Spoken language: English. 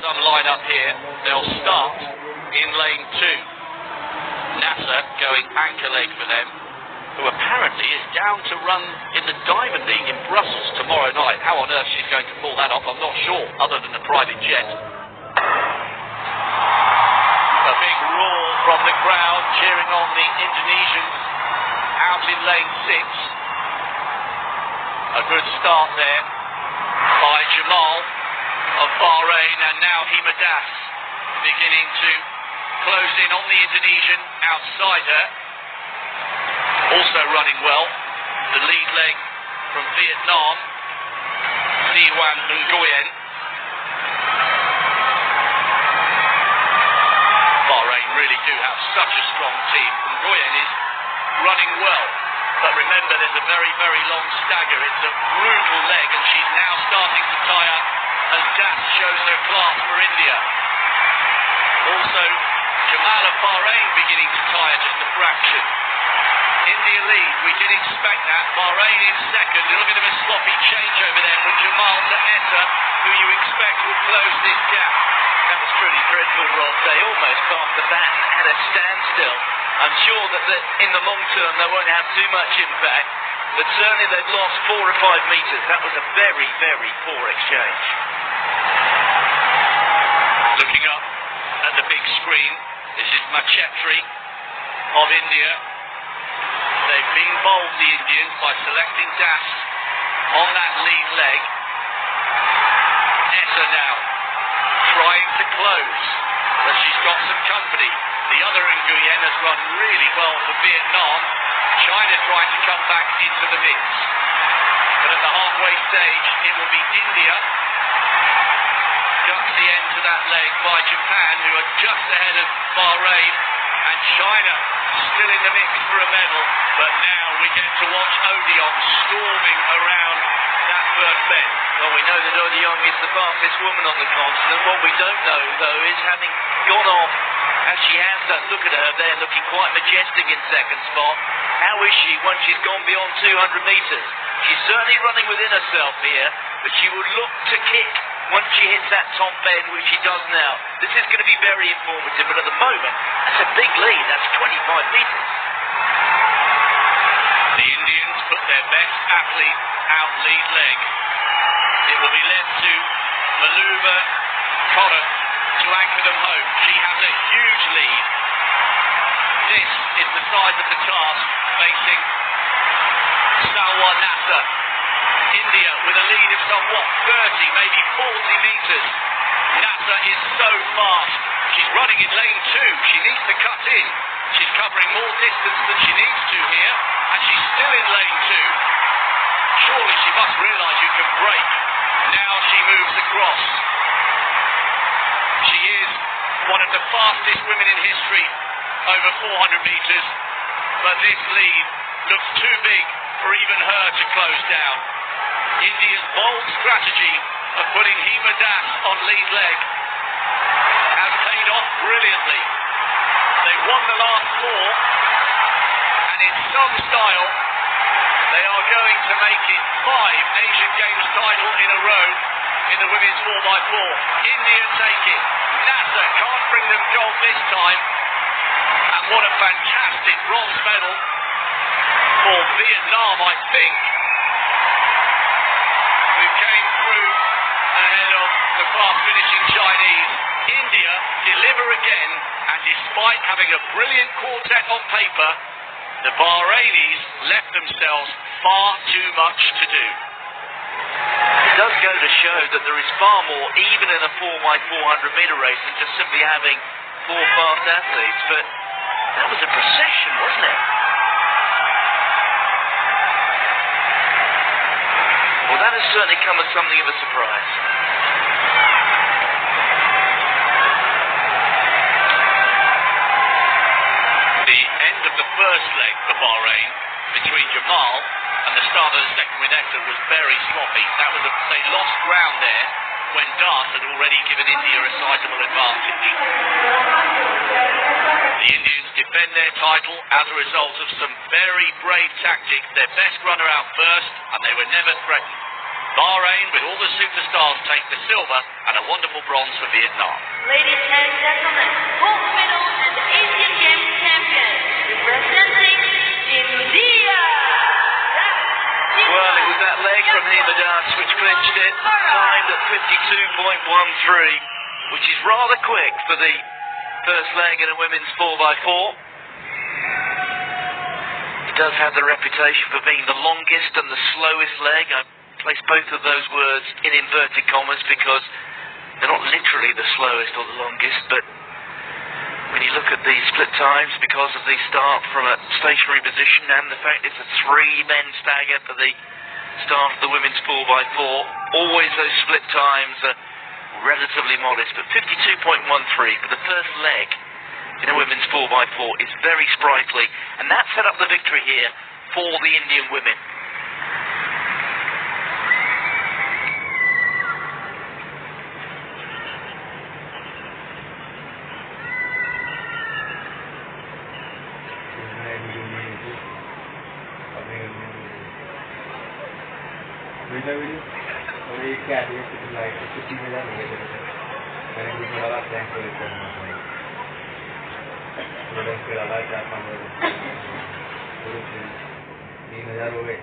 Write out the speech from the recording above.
some line-up here. They'll start in lane 2. Nasser going anchor leg for them, who apparently is down to run in the Diamond League in Brussels tomorrow night. How on earth she's going to pull that off, I'm not sure, other than a private jet. A big roar from the crowd cheering on the Indonesians out in lane 6. A good start there by Jamal of Bahrain, and now Hima Das beginning to close in on the Indonesian outside her. Also running well, the lead leg from Vietnam, Thi Van Nguyen. Bahrain really do have such a strong team. Nguyen is running well, but remember there's a very, very long stagger. It's a brutal leg, and she's now starting to tie up as Das shows her class for India. Also, Jamal of Bahrain beginning to tire just a fraction. India lead, we did expect that. Bahrain in second, a little bit of a sloppy change over there from Jamal to Etta, who you expect will close this gap. That was truly dreadful, Rob. They almost passed the baton at a standstill. I'm sure that in the long term they won't have too much impact, but certainly they've lost 4 or 5 metres. That was a very, very poor exchange. Looking up at the big screen, this is Machetri of India. They've been bowled, the Indians, by selecting Das on that lead leg. Etta now trying to close, but she's got some company. The other Nguyen has run really well for Vietnam. China trying to come back into the mix. But at the halfway stage, it will be India. Just the end to that leg by Japan, who are just ahead of Bahrain, and China still in the mix for a medal. But now we get to watch Odion storming around that first bend. Well, we know that Odion is the fastest woman on the continent. What we don't know, though, is having gone off as she has done. Look at her there, looking quite majestic in second spot. How is she once she's gone beyond 200 metres? She's certainly running within herself here, but she would look to kick once she hits that top bend, which she does now. This is going to be very informative, but at the moment, that's a big lead. That's 25 metres. The Indians put their best athlete out lead leg. It will be led to Maluva Cotton to anchor them home. She has a huge lead. This is the size of the task facing Salwa Nasser. India with a lead of somewhat 30, maybe 40 metres. Nasser is so fast. She's running in lane 2. She needs to cut in. She's covering more distance than she needs to here, and she's still in lane 2. Surely she must realise you can brake. Now she moves across. She is one of the fastest women in history over 400 metres, but this lead looks too big for even her to close down. India's bold strategy of putting Hima Das on lead leg has paid off brilliantly. They've won the last 4, and in some style they are going to make it 5 Asian Games title in a row in the women's 4x4. India take it. Nasser can't bring them gold this time, and what a fantastic bronze medal for Vietnam, I think, who came through ahead of the fast-finishing Chinese. India deliver again, and despite having a brilliant quartet on paper, the Bahrainis left themselves far too much to do. It does go to show that there is far more, even in a 4x400 metre race, than just simply having 4 fast athletes. But that was a procession, wasn't it? Well, that has certainly come as something of a surprise. The end of the first leg for Bahrain between Jamal and the start of the second with Etta was very sloppy. They lost ground there when Das had already given India a sizable advantage. The Indians defend their title as a result of some very brave tactics. Their best runner out first, and they were never threatened. Bahrain, with all the superstars, take the silver and a wonderful bronze for Vietnam. Ladies and gentlemen, gold medal and Asian Games champion, representing India. Well, it was that leg from Hima Das which clinched it, timed at 52.13, which is rather quick for the first leg in a women's 4x4. It does have the reputation for being the longest and the slowest leg. I place both of those words in inverted commas because they're not literally the slowest or the longest, but when you look at the split times, because of the start from a stationary position and the fact it's a three-men stagger for the start of the women's 4x4, always those split times are relatively modest, but 52.13 for the first leg in a women's 4x4 is very sprightly, and that set up the victory here for the Indian women. Video और ये क्या है ये light 50 में जाने लगे मैंने भी थोड़ा थैंक्स कर देता हूँ थोड़ा इसके अलावा 4-5 3000 हो गए